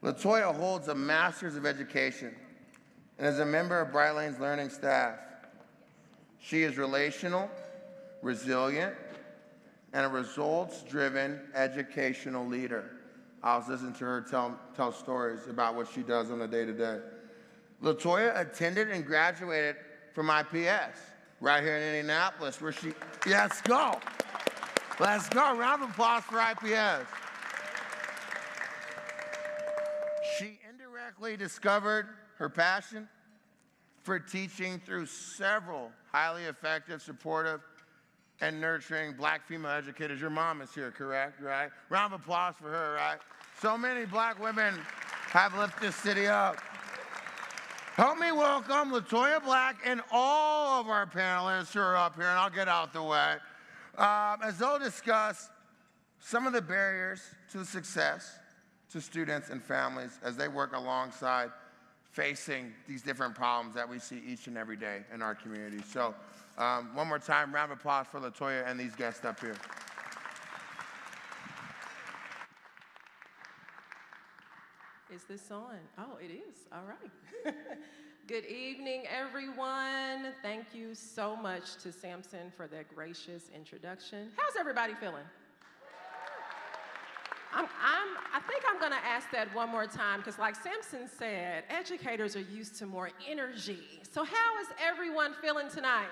LaToya holds a Master's of Education and is a member of Brightlane's learning staff. She is relational, resilient, and a results-driven educational leader. I was listening to her tell stories about what she does on a day-to-day. LaToya attended and graduated from IPS right here in Indianapolis, where she, let's go. Let's go, round of applause for IPS. She indirectly discovered her passion for teaching through several highly effective, supportive, and nurturing Black female educators. Your mom is here, correct, right? Round of applause for her, right? So many Black women have lifted this city up. Help me welcome LaToya Black and all of our panelists who are up here, and I'll get out the way, as they'll discuss some of the barriers to success to students and families as they work alongside facing these different problems that we see each and every day in our community. So one more time, round of applause for LaToya and these guests up here. Is this on? Oh, it is. All right. Good evening, everyone. Thank you so much to Samson for that gracious introduction. How's everybody feeling? I think I'm going to ask that one more time because, like Samson said, educators are used to more energy. So how is everyone feeling tonight?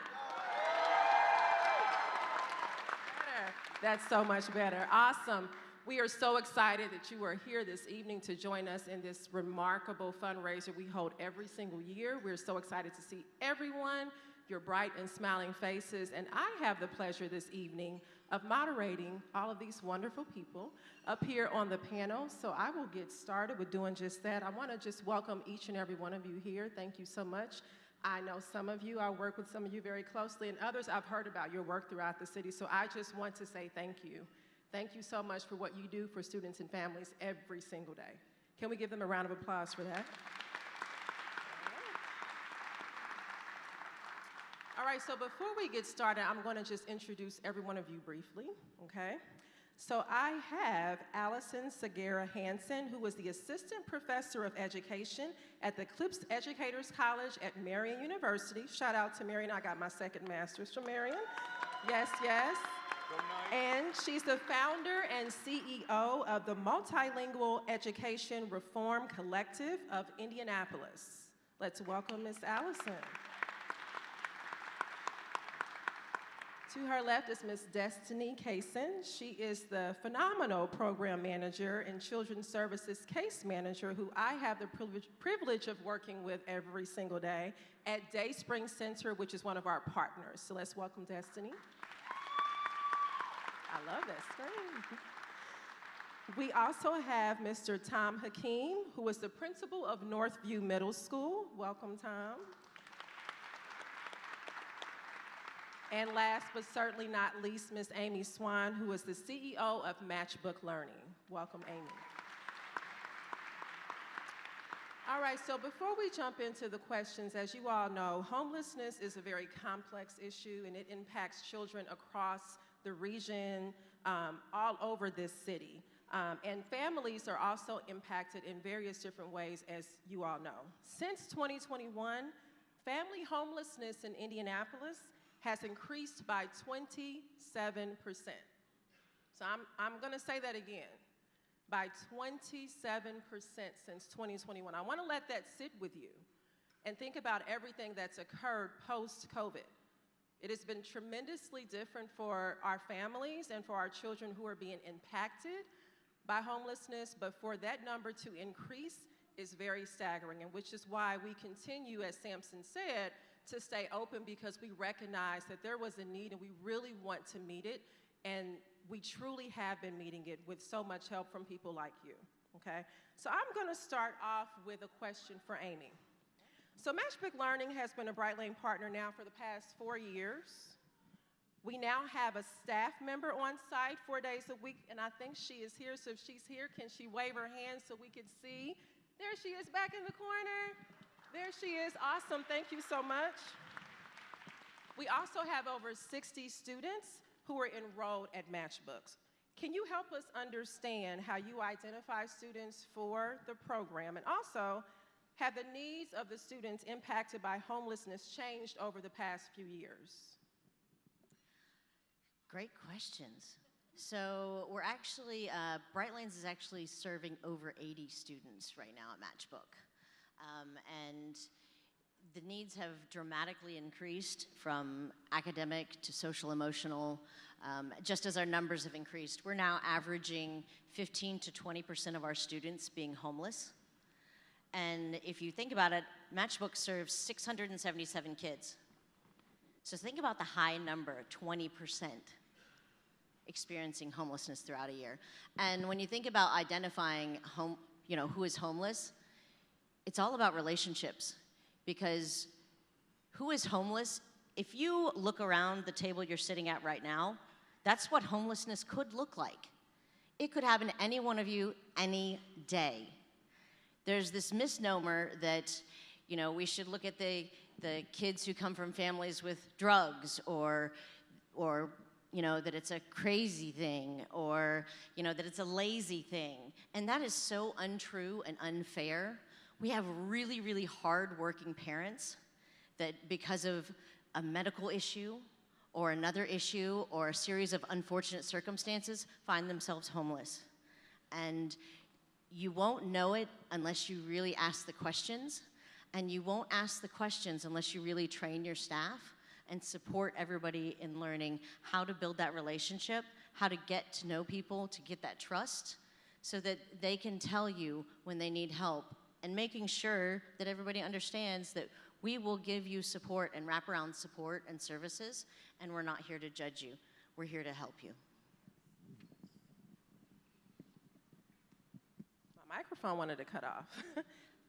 Better. That's so much better. Awesome. We are so excited that you are here this evening to join us in this remarkable fundraiser we hold every single year. We're so excited to see everyone, your bright and smiling faces, and I have the pleasure this evening of moderating all of these wonderful people up here on the panel. So I will get started with doing just that. I want to just welcome each and every one of you here. Thank you so much. I know some of you, I work with some of you very closely, and others I've heard about your work throughout the city, so I just want to say thank you. Thank you so much for what you do for students and families every single day. Can we give them a round of applause for that? All right, so before we get started, I'm going to just introduce every one of you briefly, okay? So I have Allison Segarra Hansen, who is the Assistant Professor of Education at the Clips Educators College at Marian University. Shout out to Marian, I got my second master's from Marian. Yes, yes. And she's the founder and CEO of the Multilingual Education Reform Collective of Indianapolis. Let's welcome Ms. Allison. To her left is Ms. Destiny Casson. She is the phenomenal program manager and children's services case manager who I have the privilege of working with every single day at Dayspring Center, which is one of our partners. So let's welcome Destiny. I love that screen. We also have Mr. Tom Hakim, who is the principal of Northview Middle School. Welcome, Tom. And last but certainly not least, Ms. Amy Swann, who is the CEO of Matchbook Learning. Welcome, Amy. All right, so before we jump into the questions, as you all know, homelessness is a very complex issue, and it impacts children across the region, all over this city. And families are also impacted in various different ways, as you all know. Since 2021, family homelessness in Indianapolis has increased by 27%. So I'm gonna say that again, by 27% since 2021. I wanna let that sit with you and think about everything that's occurred post-COVID. It has been tremendously different for our families and for our children who are being impacted by homelessness, but for that number to increase is very staggering, and which is why we continue, as Samson said, to stay open because we recognize that there was a need and we really want to meet it, and we truly have been meeting it with so much help from people like you, okay? So I'm gonna start off with a question for Amy. So Matchbook Learning has been a Brightlane partner now for the past 4 years. We now have a staff member on site 4 days a week, and I think she is here, so if she's here, can she wave her hand so we can see? There she is back in the corner. There she is, awesome, thank you so much. We also have over 60 students who are enrolled at Matchbooks. Can you help us understand how you identify students for the program, and also have the needs of the students impacted by homelessness changed over the past few years? Great questions. So we're actually, Brightlanes is actually serving over 80 students right now at Matchbook. And the needs have dramatically increased from academic to social emotional, just as our numbers have increased. We're now averaging 15 to 20% of our students being homeless. And if you think about it, Matchbook serves 677 kids. So think about the high number, 20% experiencing homelessness throughout a year. And when you think about identifying who is homeless, it's all about relationships. Because who is homeless? If you look around the table you're sitting at right now, that's what homelessness could look like. It could happen to any one of you any day. There's this misnomer that, we should look at the kids who come from families with drugs or that it's a crazy thing or, that it's a lazy thing. And that is so untrue and unfair. We have really, really hard-working parents that because of a medical issue or another issue or a series of unfortunate circumstances find themselves homeless. And you won't know it unless you really ask the questions, and you won't ask the questions unless you really train your staff and support everybody in learning how to build that relationship, how to get to know people, to get that trust, so that they can tell you when they need help, and making sure that everybody understands that we will give you support and wraparound support and services, and we're not here to judge you. We're here to help you. My microphone wanted to cut off.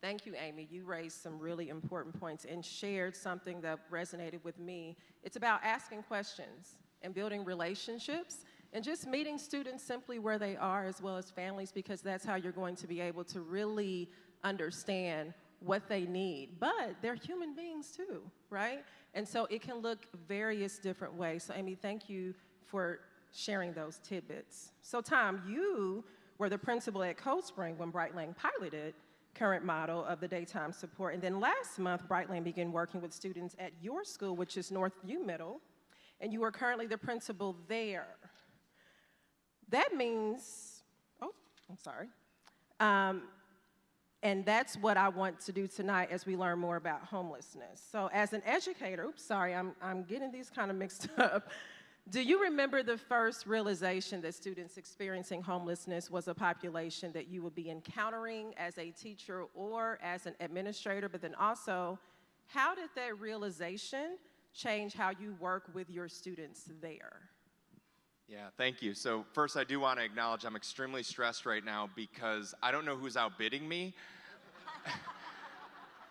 Thank you, Amy. You raised some really important points and shared something that resonated with me. It's about asking questions and building relationships and just meeting students simply where they are, as well as families, because that's how you're going to be able to really understand what they need. But they're human beings too, right? And so it can look various different ways. So Amy, thank you for sharing those tidbits. So Tom, you were the principal at Cold Spring when Brightlane piloted current model of the daytime support. And then last month, Brightlane began working with students at your school, which is Northview Middle, and you are currently the principal there. That means, I'm sorry. And that's what I want to do tonight as we learn more about homelessness. So as an educator, I'm getting these kind of mixed up. Do you remember the first realization that students experiencing homelessness was a population that you would be encountering as a teacher or as an administrator? But then also, how did that realization change how you work with your students there? Yeah, thank you. So first, I do want to acknowledge I'm extremely stressed right now because I don't know who's outbidding me.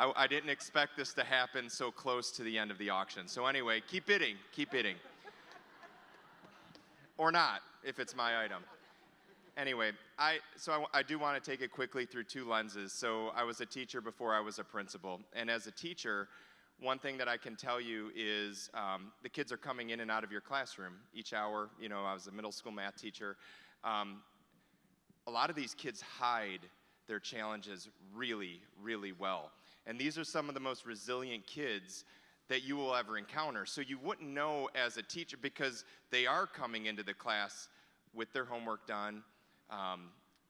I didn't expect this to happen so close to the end of the auction. So anyway, keep bidding, keep bidding. Or not, if it's my item. Anyway, I do want to take it quickly through two lenses. So I was a teacher before I was a principal. And as a teacher, one thing that I can tell you is the kids are coming in and out of your classroom each hour. I was a middle school math teacher. A lot of these kids hide their challenges really, really well. And these are some of the most resilient kids that you will ever encounter. So you wouldn't know as a teacher because they are coming into the class with their homework done,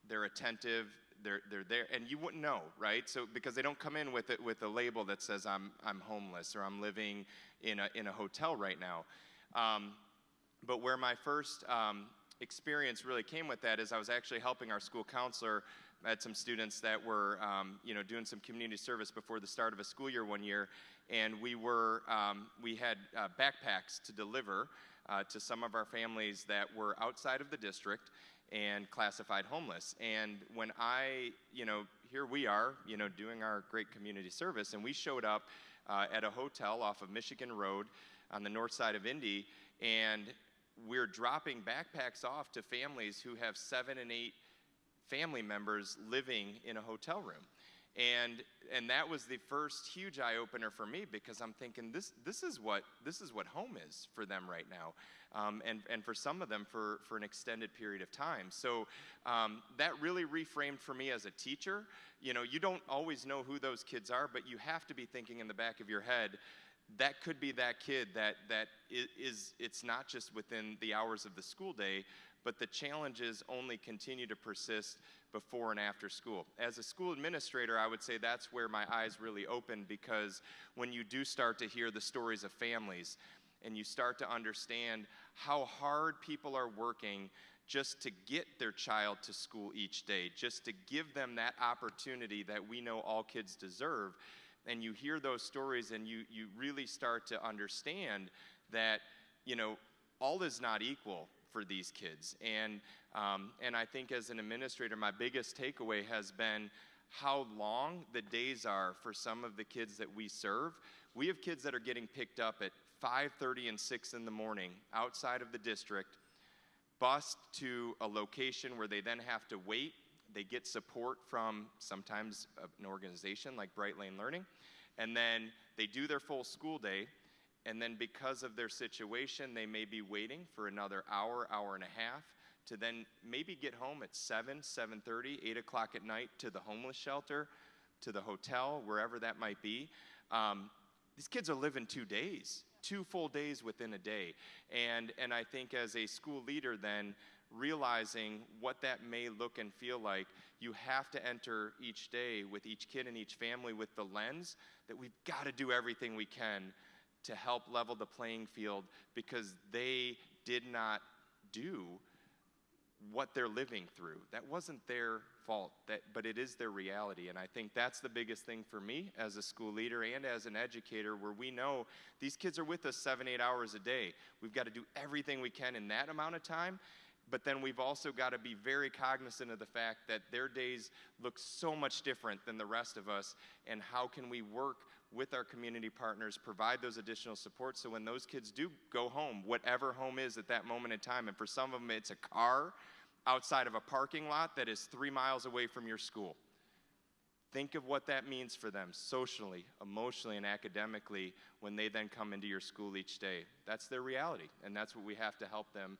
they're attentive, they're there, and you wouldn't know, right? So because they don't come in with a label that says I'm homeless or I'm living in a hotel right now. But where my first experience really came with that is I was actually helping our school counselor. I had some students that were doing some community service before the start of a school year one year, and we had backpacks to deliver to some of our families that were outside of the district and classified homeless. And when here we are, doing our great community service, and we showed up at a hotel off of Michigan Road on the north side of Indy, and we're dropping backpacks off to families who have 7 and 8 family members living in a hotel room. And that was the first huge eye-opener for me, because I'm thinking this is what home is for them right now, and for some of them for an extended period of time. So that really reframed for me as a teacher. You know, you don't always know who those kids are, but you have to be thinking in the back of your head, that could be that kid that it's not just within the hours of the school day, but the challenges only continue to persist before and after school. As a school administrator, I would say that's where my eyes really opened, because when you do start to hear the stories of families and you start to understand how hard people are working just to get their child to school each day, just to give them that opportunity that we know all kids deserve, and you hear those stories and you really start to understand that, you know, all is not equal for these kids. And I think as an administrator, my biggest takeaway has been how long the days are for some of the kids that we serve. We have kids that are getting picked up at 5:30 and 6 in the morning outside of the district, bused to a location where they then have to wait. They get support from sometimes an organization like Brightlane Learning, and then they do their full school day. And then because of their situation, they may be waiting for another hour, hour and a half, to then maybe get home at 7, 7:30, 8 o'clock at night to the homeless shelter, to the hotel, wherever that might be. These kids are living 2 days, 2 full days within a day. And I think as a school leader then, realizing what that may look and feel like, you have to enter each day with each kid and each family with the lens that we've got to do everything we can to help level the playing field, because they did not do what they're living through. That wasn't their fault, but it is their reality. And I think that's the biggest thing for me as a school leader and as an educator, where we know these kids are with us 7, 8 hours a day. We've got to do everything we can in that amount of time, but then we've also got to be very cognizant of the fact that their days look so much different than the rest of us, and how can we work with our community partners, provide those additional supports, so when those kids do go home, whatever home is at that moment in time, and for some of them it's a car outside of a parking lot that is 3 miles away from your school. Think of what that means for them socially, emotionally, and academically when they then come into your school each day. That's their reality, and that's what we have to help them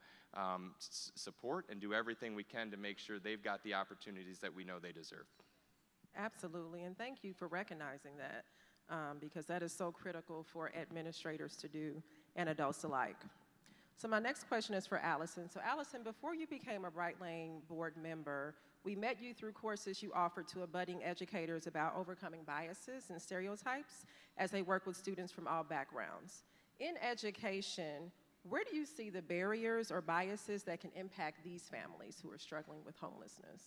support and do everything we can to make sure they've got the opportunities that we know they deserve. Absolutely, and thank you for recognizing that, because that is so critical for administrators to do and adults alike. So my next question is for Allison. So Allison, before you became a Brightlane board member, we met you through courses you offered to budding educators about overcoming biases and stereotypes as they work with students from all backgrounds. In education, where do you see the barriers or biases that can impact these families who are struggling with homelessness?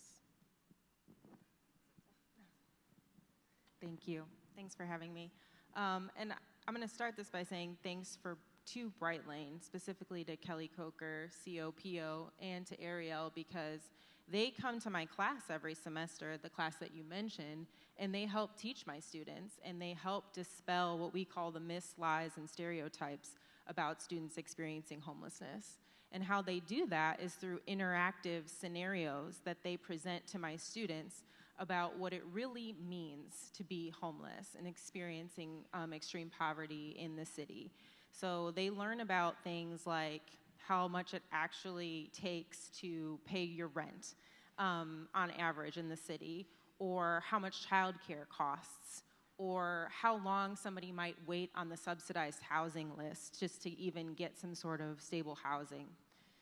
Thank you. Thanks for having me. And I'm going to start this by saying thanks to Brightlane, specifically to Kelly Coker, COPO, and to Ariel, because they come to my class every semester, the class that you mentioned, and they help teach my students, and they help dispel what we call the myths, lies, and stereotypes about students experiencing homelessness. And how they do that is through interactive scenarios that they present to my students about what it really means to be homeless and experiencing extreme poverty in the city. So they learn about things like how much it actually takes to pay your rent on average in the city, or how much childcare costs, or how long somebody might wait on the subsidized housing list just to even get some sort of stable housing.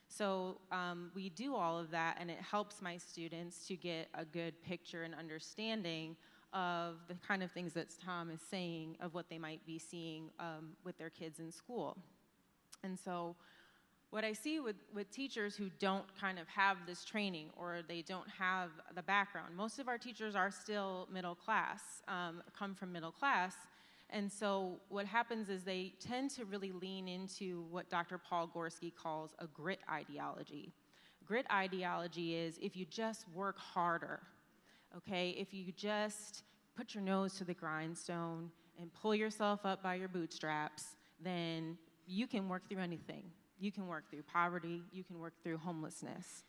So we do all of that, and it helps my students to get a good picture and understanding of the kind of things that Tom is saying of what they might be seeing with their kids in school. And so what I see with teachers who don't kind of have this training, or they don't have the background, most of our teachers are still middle class, come from middle class, and so what happens is they tend to really lean into what Dr. Paul Gorski calls a grit ideology. Grit ideology is if you just work harder, okay, if you just put your nose to the grindstone and pull yourself up by your bootstraps, then you can work through anything. You can work through poverty, you can work through homelessness.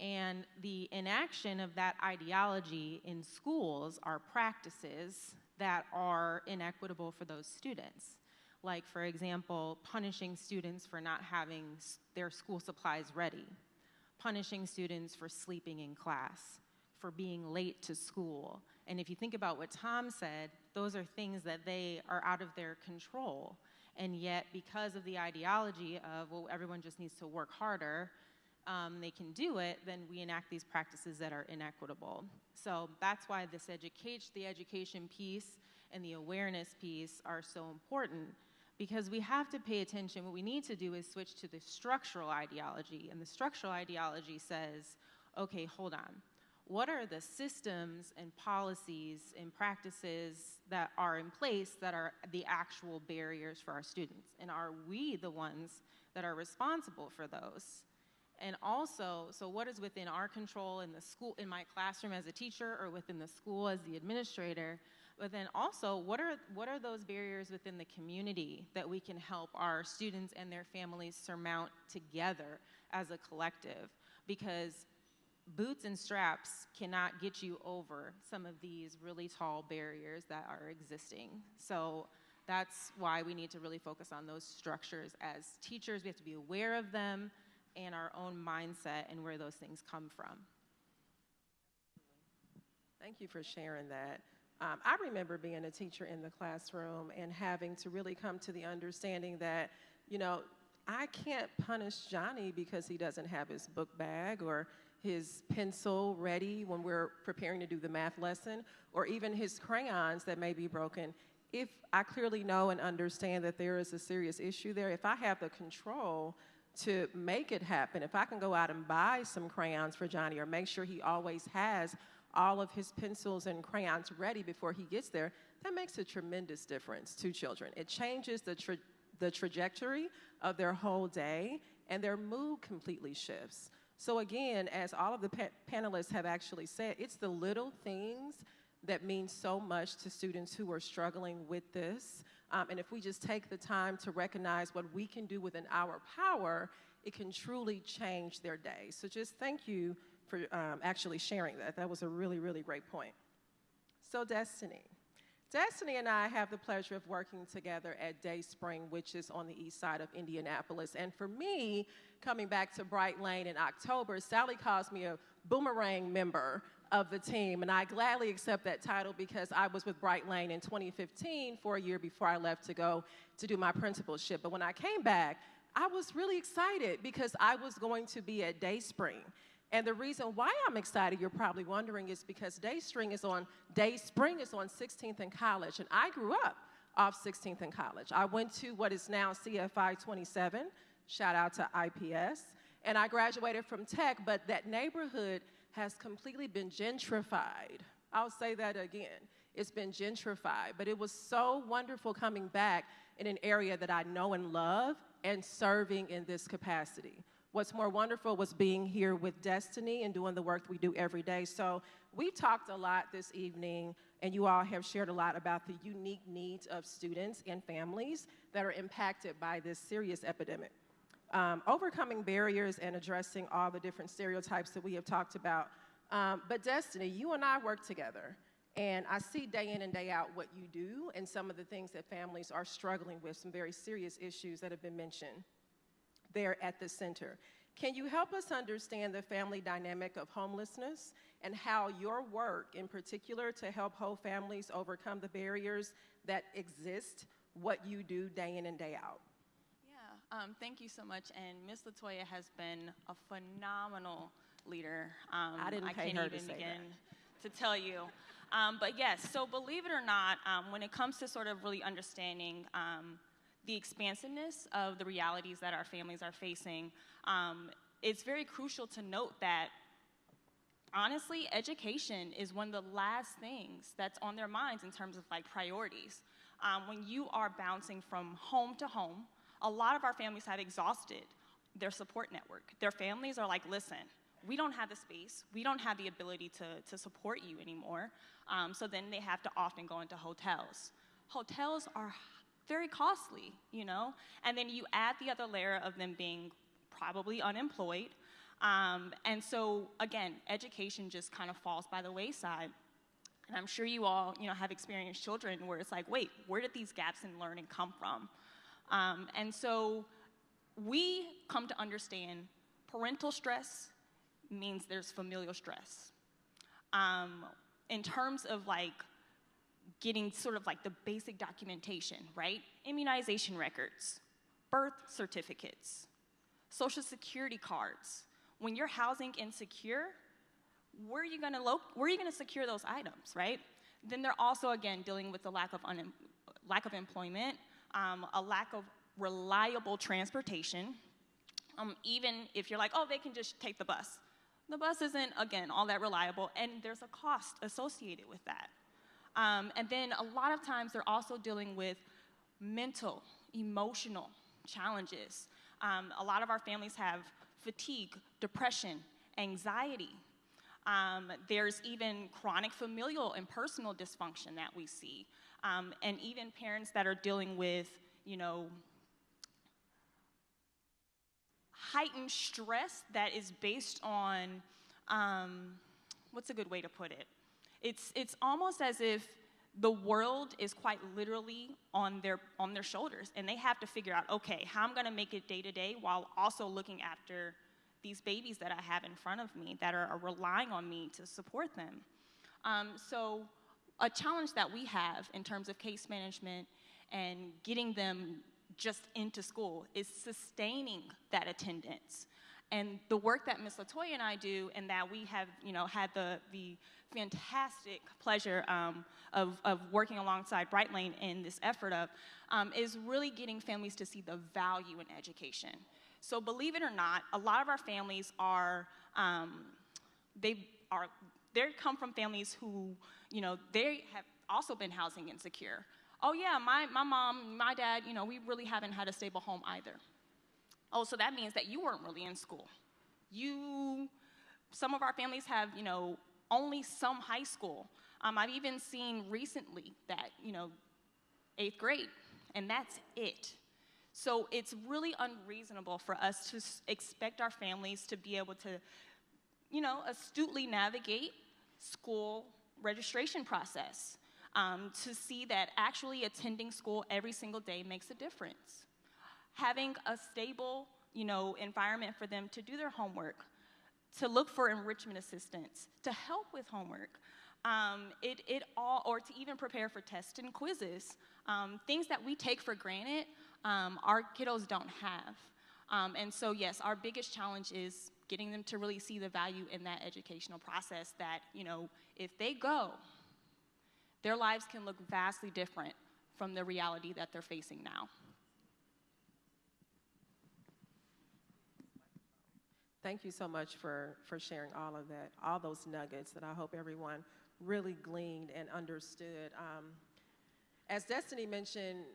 And the inaction of that ideology in schools are practices that are inequitable for those students. Like, for example, punishing students for not having their school supplies ready, punishing students for sleeping in class, for being late to school. And if you think about what Tom said, those are things that they are out of their control. And yet, because of the ideology of, well, everyone just needs to work harder, they can do it, then we enact these practices that are inequitable. So that's why the education piece and the awareness piece are so important, because we have to pay attention. What we need to do is switch to the structural ideology, and the structural ideology says, okay, hold on. What are the systems and policies and practices that are in place that are the actual barriers for our students? And are we the ones that are responsible for those? And also, so what is within our control in the school, in my classroom as a teacher, or within the school as the administrator? But then also, what are those barriers within the community that we can help our students and their families surmount together as a collective? Because boots and straps cannot get you over some of these really tall barriers that are existing. So that's why we need to really focus on those structures. As teachers, we have to be aware of them and our own mindset and where those things come from. Thank you for sharing that. I remember being a teacher in the classroom and having to really come to the understanding that, you know, I can't punish Johnny because he doesn't have his book bag or his pencil ready when we're preparing to do the math lesson, or even his crayons that may be broken. If I clearly know and understand that there is a serious issue there, if I have the control to make it happen, if I can go out and buy some crayons for Johnny, or make sure he always has all of his pencils and crayons ready before he gets there, that makes a tremendous difference to children. It changes the trajectory of their whole day, and their mood completely shifts. So again, as all of the panelists have actually said, it's the little things that mean so much to students who are struggling with this. And if we just take the time to recognize what we can do within our power, it can truly change their day. So just thank you for actually sharing that. That was a really, really great point. So Destiny and I have the pleasure of working together at Dayspring, which is on the east side of Indianapolis. And for me, coming back to Brightlane in October, Sally calls me a boomerang member of the team, and I gladly accept that title because I was with Brightlane in 2015 for a year before I left to go to do my principalship. But when I came back, I was really excited because I was going to be at Dayspring. And the reason why I'm excited, you're probably wondering, is because Dayspring is on 16th and College, and I grew up off 16th and College. I went to what is now CFI 27, shout out to IPS, and I graduated from Tech, but that neighborhood has completely been gentrified. I'll say that again. It's been gentrified, but it was so wonderful coming back in an area that I know and love and serving in this capacity. What's more wonderful was being here with Destiny and doing the work we do every day. So we talked a lot this evening, and you all have shared a lot about the unique needs of students and families that are impacted by this serious epidemic. Overcoming barriers and addressing all the different stereotypes that we have talked about. But Destiny, you and I work together, and I see day in and day out what you do and some of the things that families are struggling with, some very serious issues that have been mentioned there at the center. Can you help us understand the family dynamic of homelessness and how your work in particular to help whole families overcome the barriers that exist, what you do day in and day out? Yeah, thank you so much. And Miss LaToya has been a phenomenal leader. I didn't pay her to say that. I can't even begin to tell you. But yes, so believe it or not, when it comes to sort of really understanding the expansiveness of the realities that our families are facing, it's very crucial to note that, honestly, education is one of the last things that's on their minds in terms of like priorities. When you are bouncing from home to home, a lot of our families have exhausted their support network. Their families are like, listen, we don't have the space, we don't have the ability to support you anymore, so then they have to often go into hotels. Hotels are very costly, you know? And then you add the other layer of them being probably unemployed, And so, again, education just kind of falls by the wayside. And I'm sure you all, have experienced children where it's like, wait, where did these gaps in learning come from? And so we come to understand parental stress means there's familial stress. In terms of getting sort of the basic documentation, right? Immunization records, birth certificates, social security cards. When you're housing insecure, where are you gonna secure those items, right? Then they're also, again, dealing with the lack of employment, a lack of reliable transportation. Even if you're like, oh, they can just take the bus. The bus isn't, again, all that reliable, and there's a cost associated with that. And then a lot of times they're also dealing with mental, emotional challenges. A lot of our families have fatigue, depression, anxiety. There's even chronic familial and personal dysfunction that we see. And even parents that are dealing with, heightened stress that is based on, what's a good way to put it? It's almost as if the world is quite literally on their shoulders, and they have to figure out, okay, how I'm gonna make it day to day while also looking after these babies that I have in front of me that are relying on me to support them. So a challenge that we have in terms of case management and getting them just into school is sustaining that attendance. And the work that Ms. LaToya and I do, and that we have, had the fantastic pleasure of working alongside Brightlane in this effort of, is really getting families to see the value in education. So believe it or not, a lot of our families they come from families who, they have also been housing insecure. Oh yeah, my mom, my dad, we really haven't had a stable home either. Oh, so that means that you weren't really in school. Some of our families have, only some high school. I've even seen recently that, 8th grade, and that's it. So it's really unreasonable for us to expect our families to be able to, astutely navigate school registration process, to see that actually attending school every single day makes a difference. Having a stable, environment for them to do their homework, to look for enrichment assistance, to help with homework, or to even prepare for tests and quizzes, things that we take for granted, our kiddos don't have. And so yes, our biggest challenge is getting them to really see the value in that educational process that, if they go, their lives can look vastly different from the reality that they're facing now. Thank you so much for sharing all of that, all those nuggets that I hope everyone really gleaned and understood. As Destiny mentioned,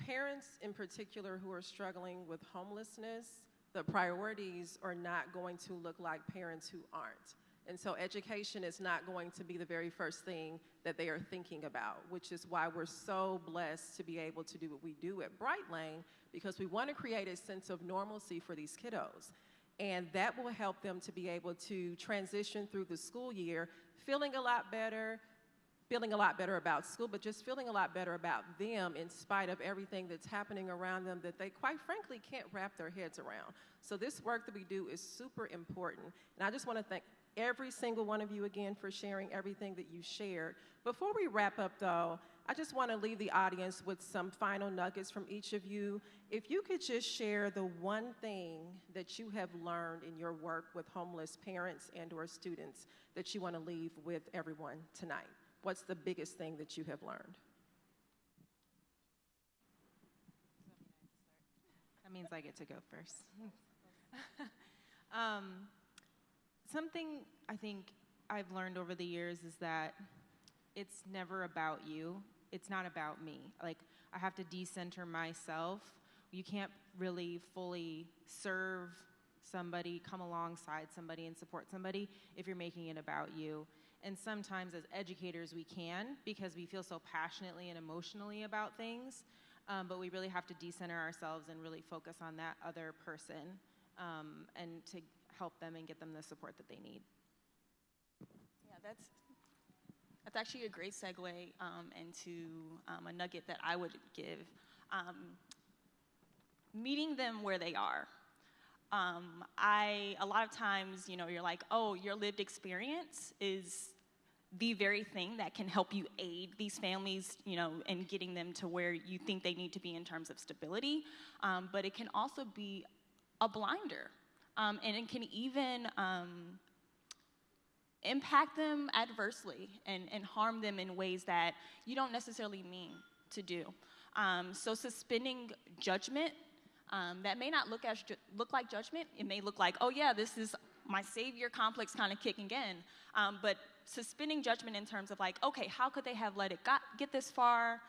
parents in particular who are struggling with homelessness, the priorities are not going to look like parents who aren't. And so education is not going to be the very first thing that they are thinking about, which is why we're so blessed to be able to do what we do at Brightlane, because we want to create a sense of normalcy for these kiddos. And that will help them to be able to transition through the school year feeling a lot better about school, but just feeling a lot better about them in spite of everything that's happening around them that they quite frankly can't wrap their heads around. So this work that we do is super important. And I just want to thank every single one of you again for sharing everything that you shared. Before we wrap up though, I just want to leave the audience with some final nuggets from each of you. If you could just share the one thing that you have learned in your work with homeless parents and or students that you want to leave with everyone tonight. What's the biggest thing that you have learned? That means I get to go first. Something I think I've learned over the years is that it's never about you. It's not about me. Like, I have to decenter myself. You can't really fully serve somebody, come alongside somebody, and support somebody if you're making it about you. And sometimes as educators we can, because we feel so passionately and emotionally about things, but we really have to decenter ourselves and really focus on that other person, and to help them and get them the support that they need. Yeah, that's actually a great segue into a nugget that I would give. Meeting them where they are. A lot of times, you're like, oh, your lived experience is the very thing that can help you aid these families, in getting them to where you think they need to be in terms of stability. But it can also be a blinder. And it can even impact them adversely and harm them in ways that you don't necessarily mean to do. So suspending judgment, that may not look like judgment. It may look like, oh yeah, this is my savior complex kind of kicking in. But suspending judgment in terms of like, okay, how could they have let it get this far?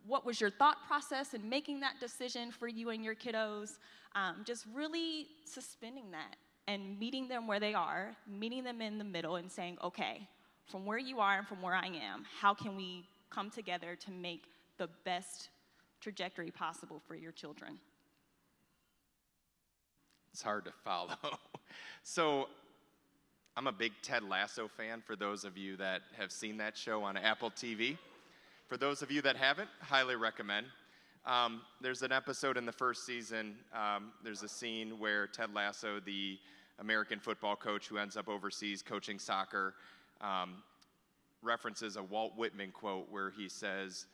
What was your thought process in making that decision for you and your kiddos? Just really suspending that and meeting them where they are, meeting them in the middle and saying, okay, from where you are and from where I am, how can we come together to make the best trajectory possible for your children? It's hard to follow. So I'm a big Ted Lasso fan, for those of you that have seen that show on Apple TV. For those of you that haven't, highly recommend. There's an episode in the first season, there's a scene where Ted Lasso, the American football coach who ends up overseas coaching soccer, references a Walt Whitman quote where he says,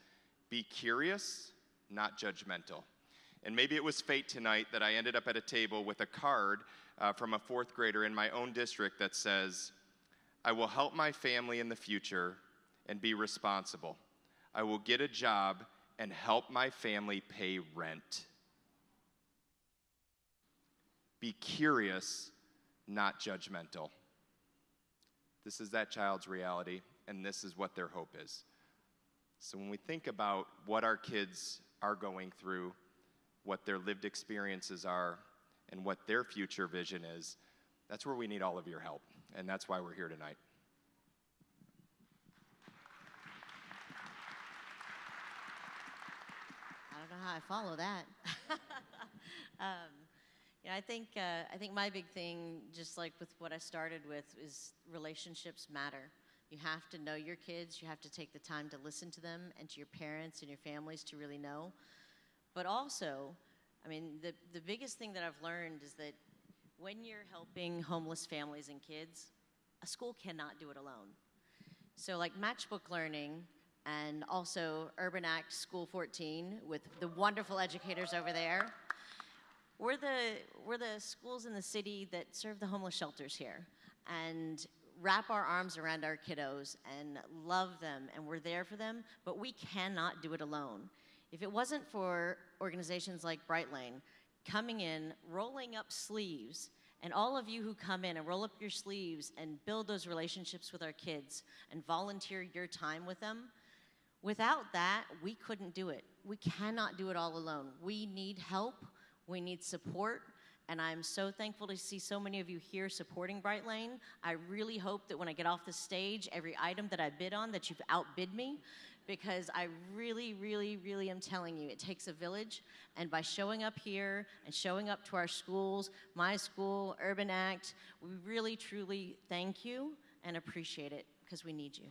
"Be curious, not judgmental." And maybe it was fate tonight that I ended up at a table with a card from a fourth grader in my own district that says, "I will help my family in the future and be responsible. I will get a job and help my family pay rent." Be curious, not judgmental. This is that child's reality, and this is what their hope is. So when we think about what our kids are going through, what their lived experiences are, and what their future vision is, that's where we need all of your help, and that's why we're here tonight. I don't know how I follow that. I think my big thing, just like with what I started with, is relationships matter. You have to know your kids. You have to take the time to listen to them and to your parents and your families to really know. But also, the biggest thing that I've learned is that when you're helping homeless families and kids, a school cannot do it alone. So like Matchbook Learning and also Urban Act School 14 with the wonderful educators over there, we're the schools in the city that serve the homeless shelters here and wrap our arms around our kiddos and love them, and we're there for them, but we cannot do it alone. If it wasn't for organizations like Brightlane coming in, rolling up sleeves, and all of you who come in and roll up your sleeves and build those relationships with our kids and volunteer your time with them, without that, we couldn't do it. We cannot do it all alone. We need help. We need support. And I'm so thankful to see so many of you here supporting Brightlane. I really hope that when I get off the stage, every item that I bid on, that you've outbid me, because I really, really, really am telling you, it takes a village. And by showing up here and showing up to our schools, my school, Urban Act, we really, truly thank you and appreciate it, because we need you.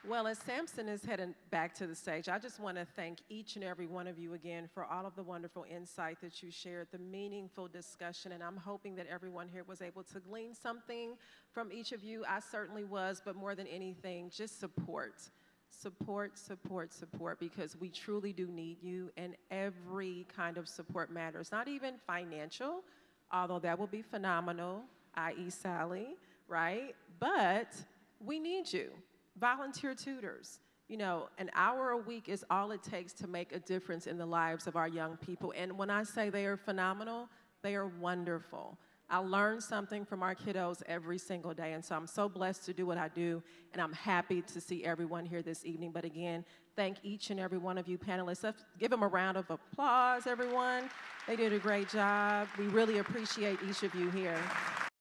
Well, as Samson is heading back to the stage, I just want to thank each and every one of you again for all of the wonderful insight that you shared, the meaningful discussion, and I'm hoping that everyone here was able to glean something from each of you. I certainly was, but more than anything, just support. Support, support, support, because we truly do need you, and every kind of support matters, not even financial, although that will be phenomenal, i.e. Sally, right? But we need you. Volunteer tutors. An hour a week is all it takes to make a difference in the lives of our young people. And when I say they are phenomenal, they are wonderful. I learn something from our kiddos every single day, and so I'm so blessed to do what I do, and I'm happy to see everyone here this evening. But again, thank each and every one of you panelists. Let's give them a round of applause, everyone. They did a great job. We really appreciate each of you here.